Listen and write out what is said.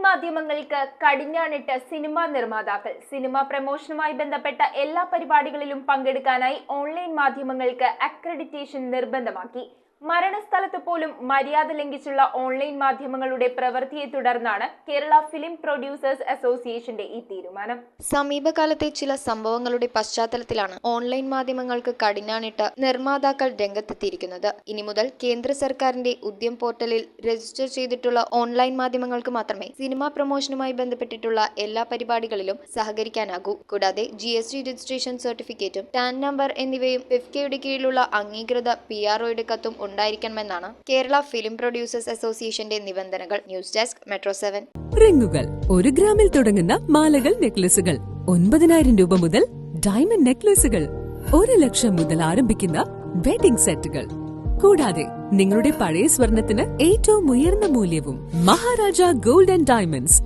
മാധ്യമങ്ങൾക്ക് കടിഞ്ഞാണിട്ട് സിനിമാ നിർമ്മാതാക്കൾ. സിനിമാ പ്രമോഷനുമായി ബന്ധപ്പെട്ട എല്ലാ പരിപാടികളിലും പങ്കെടുക്കാനായി ഓൺലൈൻ മാധ്യമങ്ങൾക്ക് അക്രഡിറ്റേഷൻ നിർബന്ധമാക്കി. മരണസ്ഥലത്ത് പോലും മര്യാദ ലംഘിച്ചുള്ള ഓൺലൈൻ മാധ്യമങ്ങളുടെ പ്രവൃത്തിയെ തുടർന്നാണ് കേരള ഫിലിം പ്രൊഡ്യൂസേഴ്സ് അസോസിയേഷന്റെ ഈ തീരുമാനം. സമീപകാലത്തെ ചില സംഭവങ്ങളുടെ പശ്ചാത്തലത്തിലാണ് ഓൺലൈൻ മാധ്യമങ്ങൾക്ക് കടിഞ്ഞാണിട്ട് നിർമ്മാതാക്കൾ രംഗത്തെത്തിയിരിക്കുന്നത്. ഇനി മുതൽ കേന്ദ്ര സർക്കാരിന്റെ ഉദ്യം പോർട്ടലിൽ രജിസ്റ്റർ ചെയ്തിട്ടുള്ള ഓൺലൈൻ മാധ്യമങ്ങൾക്ക് മാത്രമേ സിനിമാ പ്രൊമോഷനുമായി ബന്ധപ്പെട്ടിട്ടുള്ള എല്ലാ പരിപാടികളിലും സഹകരിക്കാനാകൂ. കൂടാതെ GST രജിസ്ട്രേഷൻ സർട്ടിഫിക്കറ്റും ടാൻ നമ്പർ എന്നിവയും ഫിഫ്കയുടെ കീഴിലുള്ള അംഗീകൃത PROയുടെ കത്തും ഉണ്ടായിരിക്കണമെന്നാണ് കേരള ഫിലിം പ്രൊഡ്യൂസേഴ്സ് അസോസിയേഷന്റെ നിബന്ധനകൾ. News desk metro 7. റിങ്ങുകൾ 1 ഗ്രാമിൽ തുടങ്ങുന്ന മാലകൾ, നെക്ലസുകൾ 9,000 രൂപ മുതൽ ഡയമണ്ട് നെക്ലസുകൾ 1 ലക്ഷം മുതൽ ആരംഭിക്കുന്ന വെഡിംഗ് സെറ്റുകൾ. കൂടാതെ നിങ്ങളുടെ പഴയ സ്വർണത്തിന് ഏറ്റവും ഉയർന്ന മൂല്യവും. Maharaja gold and diamonds,